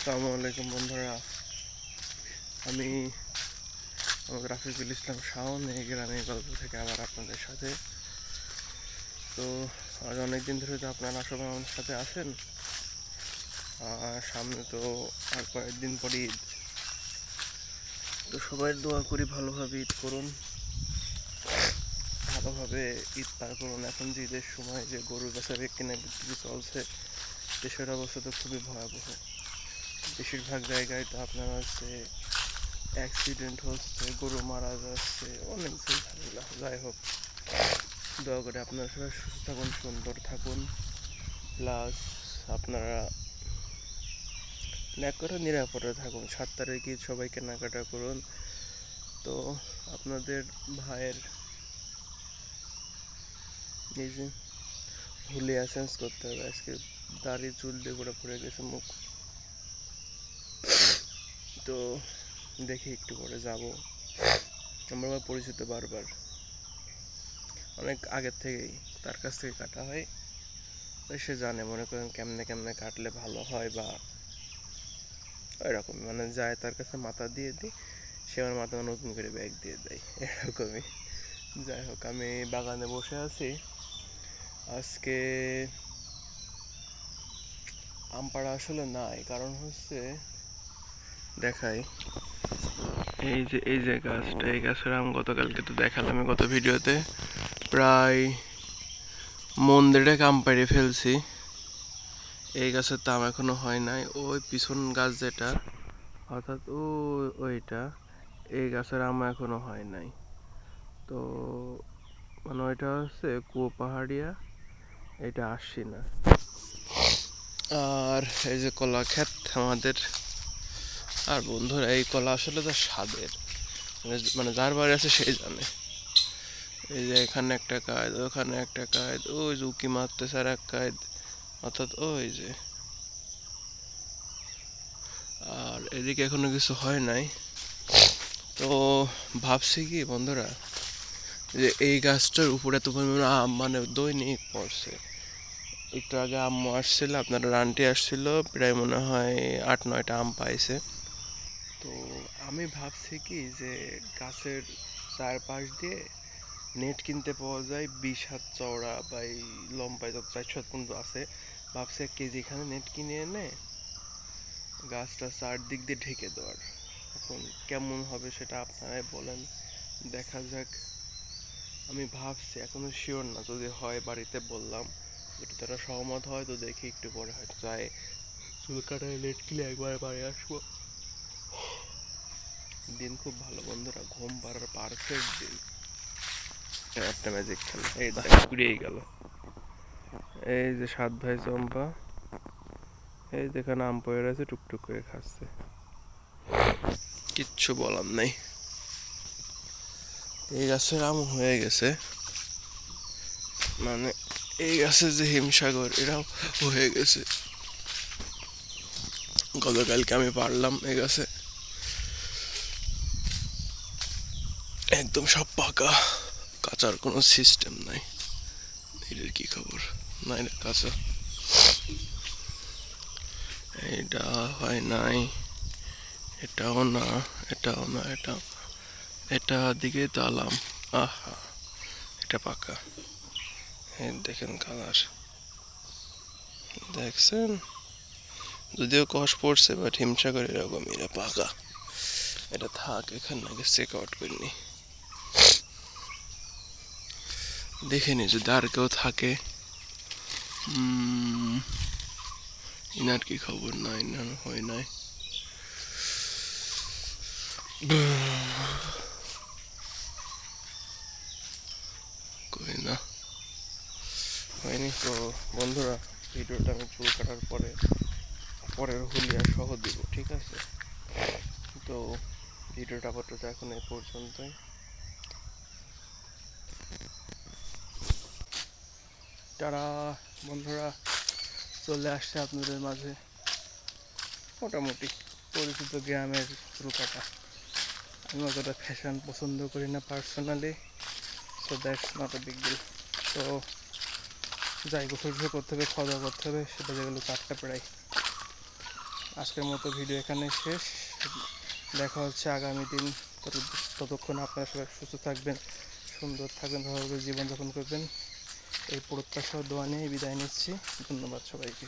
আসসালামু আলাইকুম বন্ধুরা, আমি রাফিকুল ইসলাম শাওন এই গ্রামের গল্প থেকে আবার আপনাদের সাথে। তো আজ অনেকদিন ধরে তো আপনারা সবাই আমাদের সাথে আছেন। সামনে তো আর কয়েকদিন পরে ঈদ, তো সবাই দোয়া করি ভালোভাবে ঈদ করুন, ভালোভাবে ঈদ পার করুন। এখন যে ঈদের সময় যে গরু বেচা কেনা বিক্রি চলছে, দেশের অবস্থা তো খুবই ভয়াবহ। বেশিরভাগ জায়গায় তো আপনার হচ্ছে অ্যাক্সিডেন্ট হচ্ছে, গরু মারা যাচ্ছে, অনেক ঝামেলা। যাই হোক, দয়া করে আপনারা সবাই সুস্থ থাকুন, সুন্দর থাকুন, প্লাস আপনারা নিরাপদে থাকুন। 7 তারিখে সবাই কেনাকাটা করুন। তো আপনাদের ভাইয়ের নিজে হুলিয়া চেঞ্জ করতে হবে আজকে, দাড়ি চুল দিয়ে গোড়া পড়ে গেছে মুখ। তো দেখি একটু পরে যাব। আমার পরিচিত বারবার অনেক আগের থেকেই তার কাছ থেকে কাটা হয়, সে জানে মনে করেন কেমনে কেমনে কাটলে ভালো হয়, বা এরকম মানে যায় তার কাছে মাথা দিয়ে দিই, সে আমার মাথা নতুন করে ব্যাগ দিয়ে দেয়, এরকমই। যাই হোক, আমি বাগানে বসে আছি। আজকে আম পাড়া আসলে নাই, কারণ হচ্ছে দেখাই, এই যে গাছটা, এই গাছের আম গতকালকে তো দেখালাম গত ভিডিওতে, প্রায় মন দেড়েক আম পেড়ে ফেলছি। এই গাছের তো আম এখনো হয় নাই। ওই পিছন গাছ যেটা, অর্থাৎ ওইটা, এই গাছের আম এখনো হয় নাই। তো মানে ওইটা হচ্ছে কুয়ো পাহাড়িয়া, এটা আসছি না। আর এই যে কলা ক্ষেত আমাদের, আর বন্ধুরা এই কলা আসলে তো স্বাদের, মানে যার বাড়ি আছে সেই জানে। এই যে এখানে একটা কায়দ, ওখানে একটা কায়দ, ওই যে উকি মারতেছে আর এক কায়দ, অর্থাৎ ওই যে। আর এদিকে এখনো কিছু হয় নাই। তো ভাবছি কি বন্ধুরা, যে এই গাছটার উপরে তো আম মানে দৈনিক পড়ছে। একটু আগে আম্মু আসছিল, আপনার আন্টি আসছিল, প্রায় মনে হয় 8-9টা আম পাইছে। তো আমি ভাবছি কি যে গাছের চারপাশ দিয়ে নেট কিনতে পাওয়া যায় 20 হাত চওড়া বা এই লম্বায় যত 4 হাত পর্যন্ত আছে। ভাবছি 1 কেজি এখানে নেট কিনে এনে গাছটা চারদিক দিয়ে ঢেকে দেওয়ার। এখন কেমন হবে সেটা আপনারাই বলেন, দেখা যাক। আমি ভাবছি, এখনো শিওর না, যদি হয় বাড়িতে বললাম, যদি তারা সহমত হয় তো দেখি একটু পরে হয়তো যাই চুল কাটায় লেট কিনে একবার বাড়ি আসবো। দিন খুব ভালো বন্ধুরা, ঘুম পাড়ার পারফেক্ট দিন। একটা ম্যাজিক খেলা, এই ঘুরেই গেল। এই যে 7 ভাই চম্পা, এই যেখানে আম পড়ে আছে টুকটুক করে খাচ্ছে, কিচ্ছু বলার নাই। এই গাছের আম হয়ে গেছে, মানে এই গাছের যে হিমসাগর, এরাও হয়ে গেছে। গতকালকে আমি পারলাম এই গাছে, একদম সব পাকা, কাঁচার কোনো সিস্টেম নাই। এটার কি খবর? না এটা কাঁচা, এটা হয় নাই, এটাও না, এটাও না, এটা দিকে তালাম। আহা, এটা পাকা। এই দেখেন কালার, দেখছেন? যদিও কষ পড়ছে, বাট হিমসাগর এরকম, এটা পাকা। এটা থাক এখানে, আগে চেক আউট করিনি, দেখে নি যদি আর কেউ থাকে। ইনার কি খবর? নাই, না হয় নাই। কই না, হয়নি। তো বন্ধুরা, ভিডিওটা আমি চুল কাটার পরের হুলিয়া সহ দিব, ঠিক আছে? তো ভিডিওটা আপাতত এখন এই পর্যন্তই। তারা বন্ধুরা চলে আসছে আপনাদের মাঝে মোটামুটি পরিচিত গ্রামের চুল কাটা। আমি অতটা ফ্যাশন পছন্দ করি না personally, so that's not a big deal. তো যাই, গোসল করতে হবে, খাওয়া দাওয়া করতে হবে, সেটা যেগুলো 4টা প্রায়। আজকের মতো ভিডিও এখানে শেষ। দেখা হচ্ছে আগামী দিন। ততক্ষণ আপনারা সবাই সুস্থ থাকবেন, সুন্দর থাকবেন, ভালোভাবে জীবনযাপন করবেন, এই প্রত্যাশা ও দোয়া নিয়ে বিদায় নিচ্ছি। ধন্যবাদ সবাইকে।